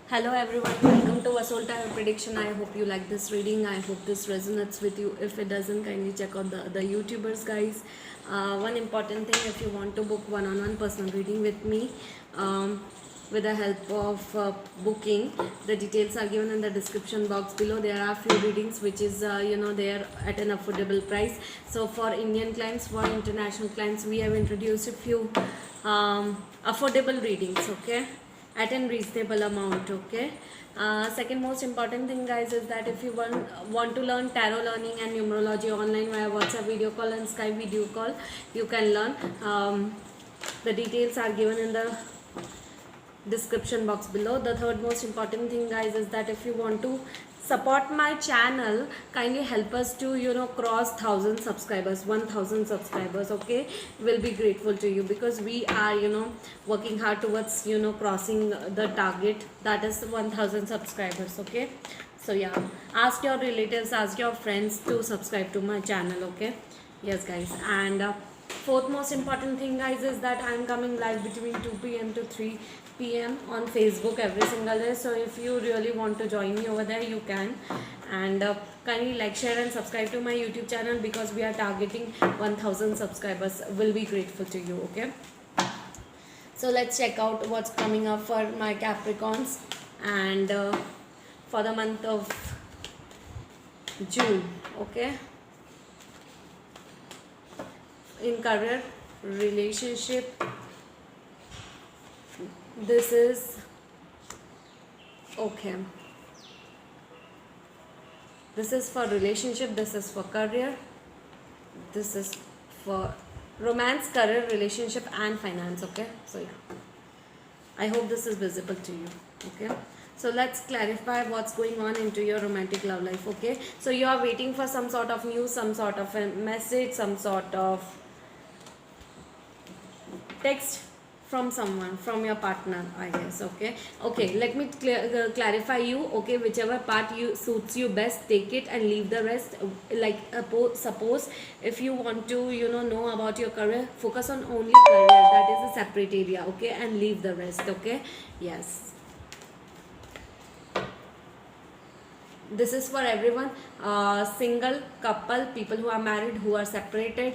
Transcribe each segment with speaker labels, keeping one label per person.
Speaker 1: Hello everyone, welcome to Assault Tarot Prediction. I hope you like this reading. I hope this resonates with you. If it doesn't, kindly check out the other YouTubers, guys. One important thing, if you want to book one-on-one personal reading with me, with the help of booking, the details are given in the description box below. There are few readings which is there at an affordable price. So for Indian clients, for international clients, we have introduced a few affordable readings, okay, at a reasonable amount. Okay, second most important thing, guys, is that if you want to learn tarot learning and numerology online via WhatsApp video call and Skype video call, you can learn. The details are given in the description box below. The third most important thing, guys, is that if you want to support my channel, kindly help us to cross 1,000 subscribers, 1,000 subscribers. Okay, we'll be grateful to you because we are working hard towards crossing the target, that is 1,000 subscribers. Okay, so yeah, ask your relatives, ask your friends to subscribe to my channel. Okay, yes guys. And fourth most important thing, guys, is that I'm coming live between 2 p.m. to 3 p.m. on Facebook every single day. So if you really want to join me over there, you can. And kindly like, share and subscribe to my YouTube channel because we are targeting 1,000 subscribers. Will be grateful to you. Okay, so let's check out what's coming up for my Capricorns and for the month of June. Okay, in career, relationship, this is okay. This is for relationship, this is for career, this is for romance, career, relationship and finance. Okay, so yeah, I hope this is visible to you. Okay, so let's clarify what's going on into your romantic love life. Okay, so you are waiting for some sort of news, some sort of a message, some sort of text from someone, from your partner, I guess. Okay, let me clarify you. Okay, whichever part you suits you best, take it and leave the rest. Like suppose if you want to know about your career, focus on only career, that is a separate area. Okay, and leave the rest. Okay, yes, this is for everyone. Single, couple, people who are married, who are separated,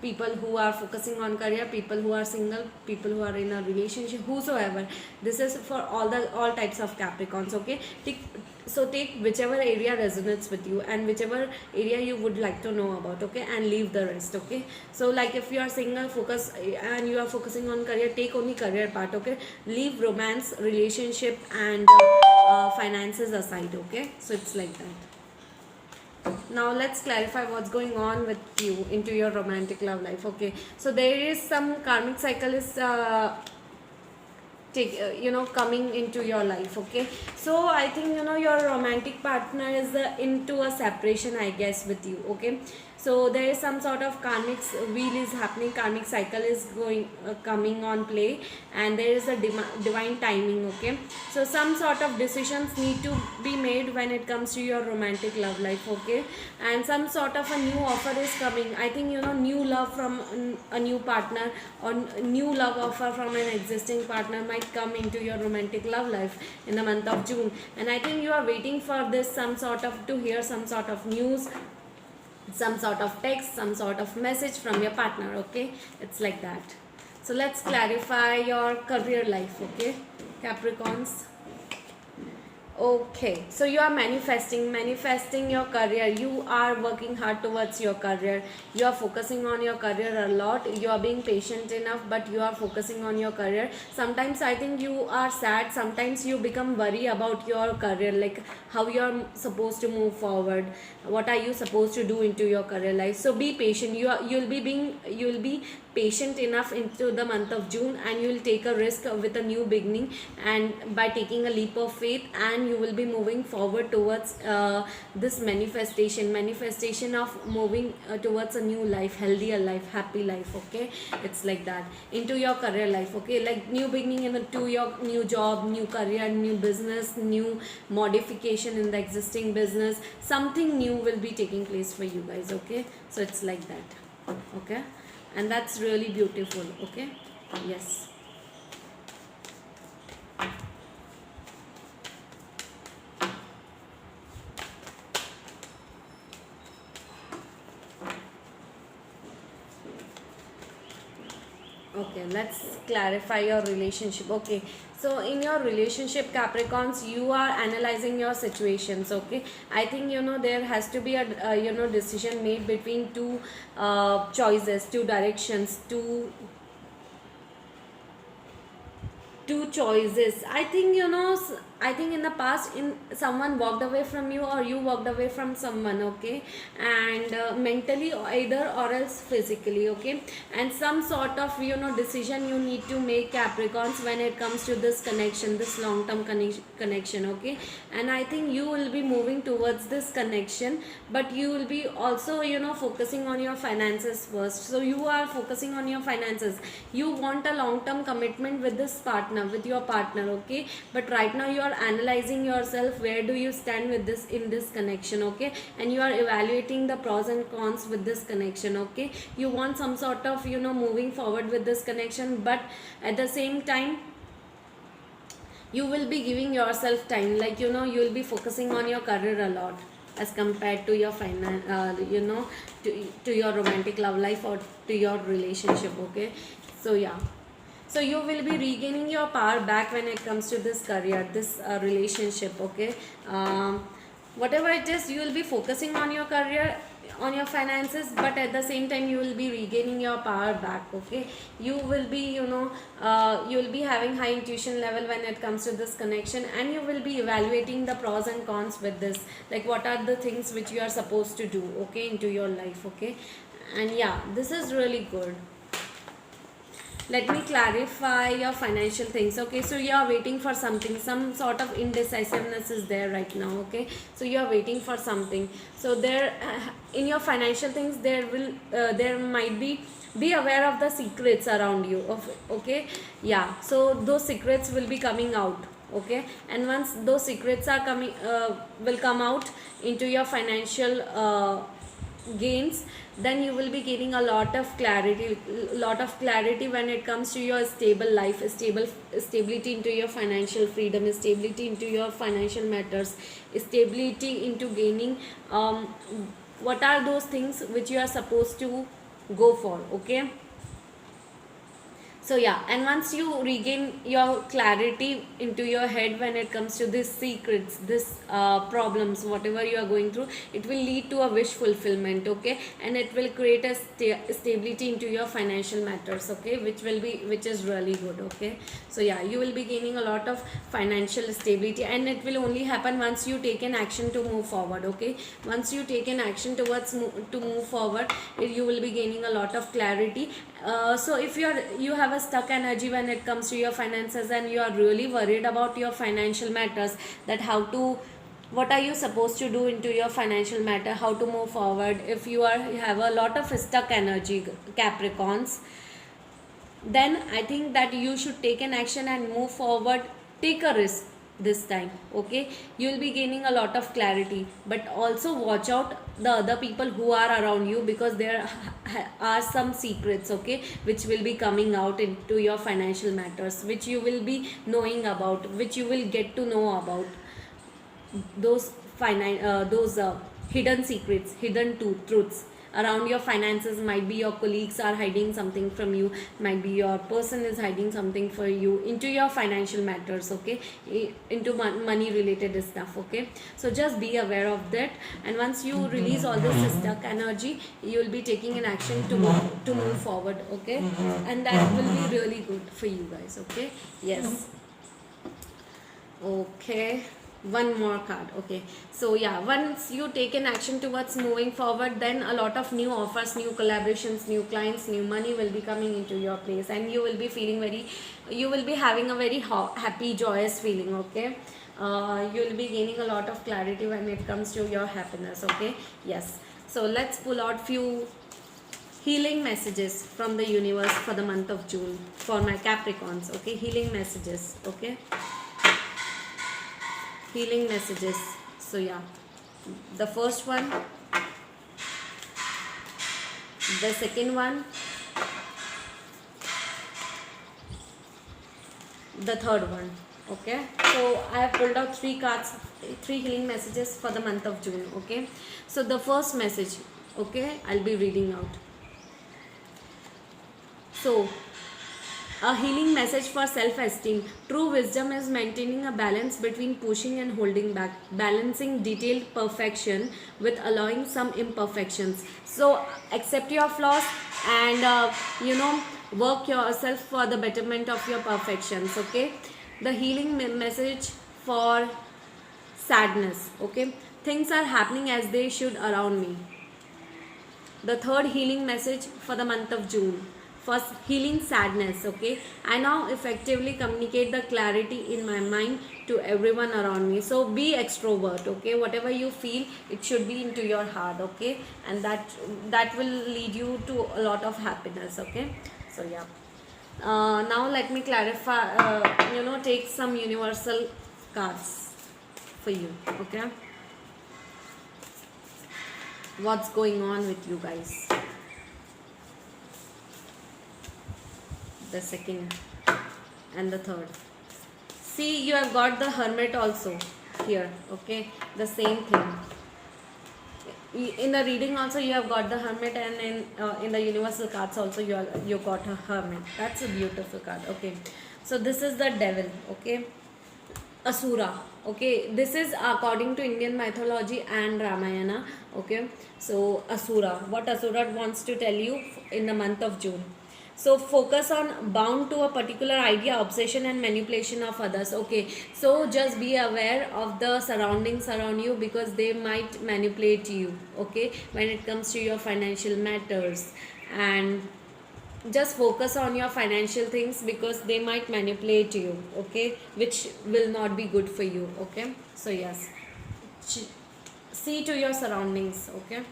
Speaker 1: people who are focusing on career, people who are single, people who are in a relationship, whosoever. This is for all types of Capricorns. Okay, take whichever area resonates with you and whichever area you would like to know about. Okay, and leave the rest. Okay, so like if you are single, focus, and you are focusing on career, take only career part. Okay, leave romance, relationship and finances aside. Okay, so it's like that. Now let's clarify what's going on with you into your romantic love life. Okay, so there is some karmic cycle is coming into your life. Okay, so I think your romantic partner is into a separation, I guess, with you. Okay, so there is some sort of karmic wheel is happening, karmic cycle is going coming on play, and there is a divine timing. Okay, so some sort of decisions need to be made when it comes to your romantic love life. Okay, and some sort of a new offer is coming. I think new love from a new partner or new love offer from an existing partner might come into your romantic love life in the month of June. And I think you are waiting for this, some sort of to hear some sort of news, some sort of text, some sort of message from your partner. Okay, it's like that. So let's clarify your career life. Okay, Capricorns. Okay, so you are manifesting your career. You are working hard towards your career. You are focusing on your career a lot. You are being patient enough, but you are focusing on your career. Sometimes I think you are sad. Sometimes you become worried about your career, like how you are supposed to move forward. What are you supposed to do into your career life? So be patient. You'll be patient enough into the month of June, and you will take a risk with a new beginning, and by taking a leap of faith, and you will be moving forward towards this manifestation of moving towards a new life, healthier life, happy life. Okay, it's like that into your career life. Okay, like new beginning to your new job, new career, new business, new modification in the existing business. Something new will be taking place for you guys. Okay, so it's like that. Okay, and that's really beautiful. Okay, yes. Okay, let's clarify your relationship. Okay, so in your relationship, Capricorns, you are analyzing your situations. Okay, I think there has to be a decision made between two choices, two directions, two choices. I think I think in the past, in someone walked away from you or you walked away from someone. Okay, and mentally either or else physically. Okay, and some sort of decision you need to make, Capricorns, when it comes to this connection, this long term connection. Okay, and I think you will be moving towards this connection, but you will be also focusing on your finances first. So you are focusing on your finances. You want a long term commitment with this partner, with your partner. Okay, but right now you are analyzing yourself, where do you stand with this, in this connection. Okay, and you are evaluating the pros and cons with this connection. Okay, you want some sort of moving forward with this connection, but at the same time you will be giving yourself time, like you will be focusing on your career a lot as compared to your to your romantic love life or to your relationship. Okay, so yeah, so you will be regaining your power back when it comes to this career, this relationship. Okay, whatever it is, you will be focusing on your career, on your finances, but at the same time you will be regaining your power back. Okay, you will be you will be having high intuition level when it comes to this connection, and you will be evaluating the pros and cons with this, like what are the things which you are supposed to do, okay, into your life. Okay, and yeah, this is really good. Let me clarify your financial things. Okay, so you are waiting for something, some sort of indecisiveness is there right now. Okay, so you are waiting for something. So there in your financial things, there might be aware of the secrets around you of. Okay, yeah, so those secrets will be coming out. Okay, and once those secrets are coming will come out into your financial gains, then you will be gaining a lot of clarity when it comes to your stable life, stability into your financial freedom, stability into your financial matters, stability into gaining what are those things which you are supposed to go for. Okay, so yeah, and once you regain your clarity into your head when it comes to these secrets, this problems, whatever you are going through, it will lead to a wish fulfillment. Okay, and it will create a stability into your financial matters. Okay, which is really good. Okay, so yeah, you will be gaining a lot of financial stability, and it will only happen once you take an action to move forward. Okay, once you take an action towards to move forward, you will be gaining a lot of clarity. So if you have a stuck energy when it comes to your finances, and you are really worried about your financial matters, that what are you supposed to do into your financial matter, how to move forward, if you have a lot of stuck energy, Capricorns, then I think that you should take an action and move forward, take a risk this time. Okay, you will be gaining a lot of clarity, but also watch out the other people who are around you, because there are some secrets, okay, which will be coming out into your financial matters, which you will be knowing about, which you will get to know about those hidden secrets, hidden truths around your finances. Might be your colleagues are hiding something from you, might be your person is hiding something for you into your financial matters. Okay, into money related stuff. Okay, so just be aware of that, and once you release all this stuck energy, you will be taking an action to move forward. Okay, and that will be really good for you guys. Okay, yes. Okay, one more card. Okay, so yeah, once you take an action towards moving forward, then a lot of new offers, new collaborations, new clients, new money will be coming into your place, and you will be feeling you will be having a very happy, joyous feeling. Okay, you will be gaining a lot of clarity when it comes to your happiness. Okay, yes, so let's pull out few healing messages from the universe for the month of June for my Capricorns. Okay, healing messages. Okay, healing messages. So yeah, the first one, the second one, the third one. Okay, so I have pulled out three cards, three healing messages for the month of June. Okay, so the first message, okay, I'll be reading out. So A healing message for self-esteem. True wisdom is maintaining a balance between pushing and holding back, balancing detailed perfection with allowing some imperfections. So accept your flaws and work yourself for the betterment of your perfections. Okay, the healing message for sadness. Okay, things are happening as they should around me. The third healing message for the month of June. First, healing sadness. Okay, I now effectively communicate the clarity in my mind to everyone around me. So be extrovert. Okay, whatever you feel, it should be into your heart. Okay, and that will lead you to a lot of happiness. Okay, so yeah. Now let me clarify. Take some universal cards for you. Okay, what's going on with you guys? The second and the third. See, you have got the Hermit also here. Okay, the same thing. In the reading also you have got the Hermit, and in the universal cards also you got a Hermit. That's a beautiful card. Okay, so this is the Devil. Okay, Asura. Okay, this is according to Indian mythology and Ramayana. Okay, so Asura, what Asura wants to tell you in the month of June. So focus on bound to a particular idea, obsession and manipulation of others. Okay, so just be aware of the surroundings around you, because they might manipulate you. Okay, when it comes to your financial matters, and just focus on your financial things, because they might manipulate you. Okay, which will not be good for you. Okay, so yes, see to your surroundings. Okay,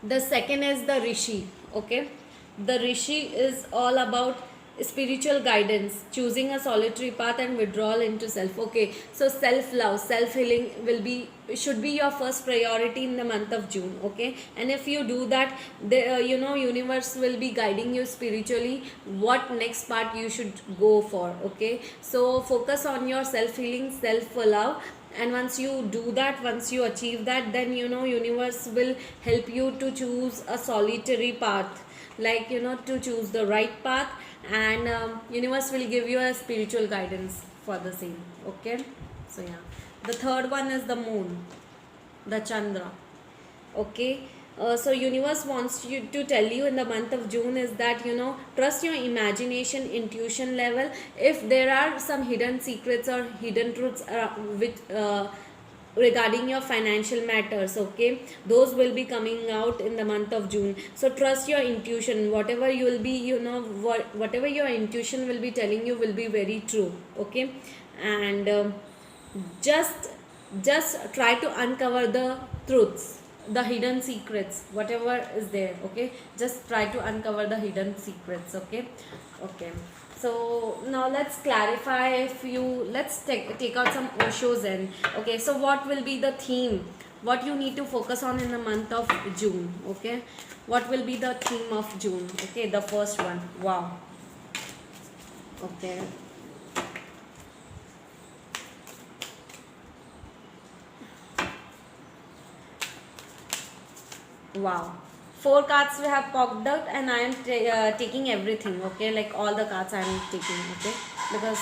Speaker 1: the second is the Rishi. Okay, the Rishi is all about spiritual guidance, choosing a solitary path and withdrawal into self. Okay, so self love, self healing should be your first priority in the month of June. Okay, and if you do that, the universe will be guiding you spiritually what next part you should go for. Okay, so focus on your self healing, self love, and once you do that, once you achieve that, then universe will help you to choose a solitary path, like to choose the right path, and universe will give you a spiritual guidance for the same. Okay, so yeah, the third one is the Moon, the Chandra. Okay, so universe wants you to tell you in the month of June is that trust your imagination, intuition level. If there are some hidden secrets or hidden truths regarding your financial matters, okay, those will be coming out in the month of June. So trust your intuition. Whatever you will be, whatever your intuition will be telling you will be very true. Okay, and just try to uncover the truths, the hidden secrets, whatever is there. Okay, just try to uncover the hidden secrets. Okay, so now let's clarify. Let's take out some Osho Zen. Okay, so what will be the theme, what you need to focus on in the month of June? Okay, what will be the theme of June? Okay, the first one. Wow. Okay, wow, 4 cards we have popped out, and I am taking everything. Okay, like all the cards I am taking. Okay, because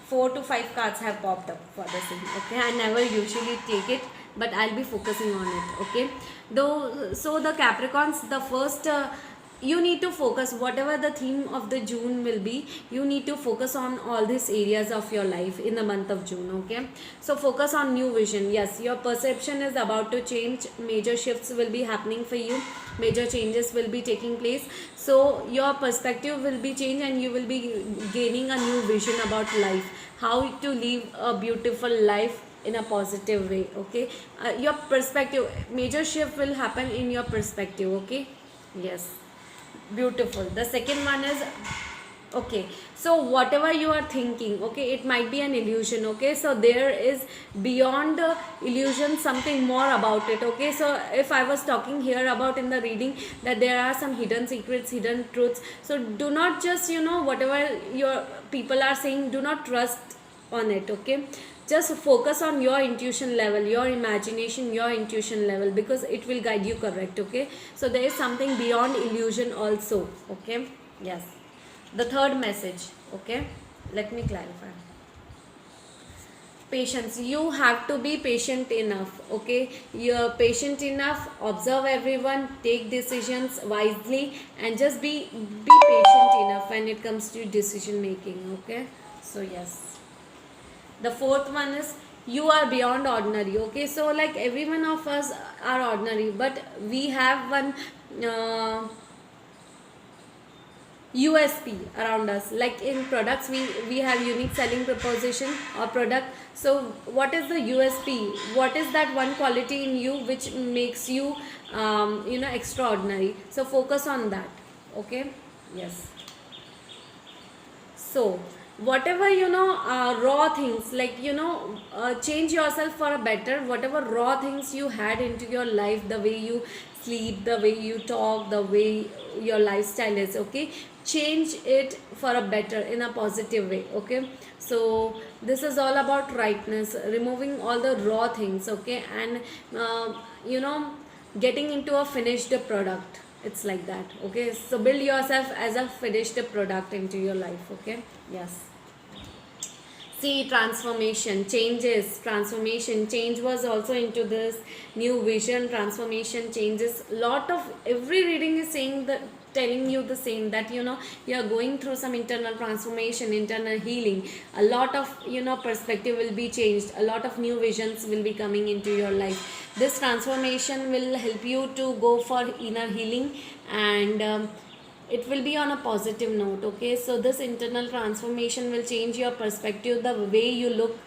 Speaker 1: 4 to 5 cards have popped up for the same. Okay, I never usually take it, but I'll be focusing on it. Okay, though, so the Capricorns, the first you need to focus, whatever the theme of the June will be, you need to focus on all these areas of your life in the month of June. Okay, so focus on new vision. Yes, your perception is about to change, major shifts will be happening for you, major changes will be taking place, so your perspective will be changed, and you will be gaining a new vision about life, how to live a beautiful life in a positive way. Okay, your perspective, major shift will happen in your perspective. Okay, yes, beautiful. The second one is, okay, so whatever you are thinking, okay, it might be an illusion. Okay, so there is beyond the illusion something more about it. Okay, so if I was talking here about in the reading that there are some hidden secrets, hidden truths, so do not just whatever your people are saying, do not trust on it. Okay, just focus on your intuition level, your imagination, your intuition level, because it will guide you correct. Okay, so there is something beyond illusion also. Okay, yes. The third message, okay, let me clarify. Patience, you have to be patient enough. Okay, you're patient enough, observe everyone, take decisions wisely, and just be patient enough when it comes to decision making. Okay, so yes. The fourth one is, you are beyond ordinary. Okay, so like every one of us are ordinary, but we have one USP around us. Like in products, we have unique selling proposition or product. So what is the USP? What is that one quality in you which makes you extraordinary? So focus on that. Okay, yes. So whatever raw things, like change yourself for a better. Whatever raw things you had into your life, the way you sleep, the way you talk, the way your lifestyle is, okay, change it for a better, in a positive way. Okay, so this is all about rightness, removing all the raw things. Okay, and you know getting into a finished product. It's like that. Okay, so build yourself as a finished product into your life. Okay, yes. See, transformation, changes, transformation, change was also into this new vision, transformation, changes. Lot of every reading is saying that, telling you the same, that you are going through some internal transformation, internal healing. A lot of perspective will be changed, a lot of new visions will be coming into your life. This transformation will help you to go for inner healing, and it will be on a positive note. Okay, so this internal transformation will change your perspective, the way you look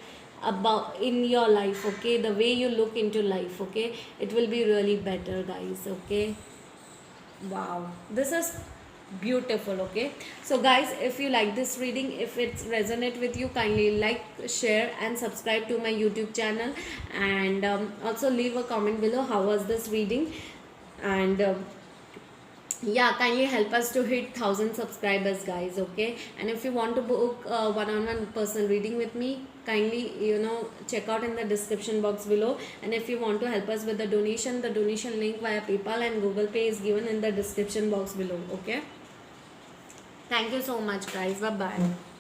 Speaker 1: about in your life. Okay, the way you look into life. Okay, it will be really better, guys. Okay, wow, this is beautiful. Okay, so guys, if you like this reading, if it resonate with you, kindly like, share and subscribe to my YouTube channel, and also leave a comment below how was this reading. And yeah, kindly help us to hit 1000 subscribers, guys. Okay, and if you want to book one-on-one personal reading with me, kindly check out in the description box below. And if you want to help us with the donation link via PayPal and Google Pay is given in the description box below. Okay, thank you so much, guys. Bye bye.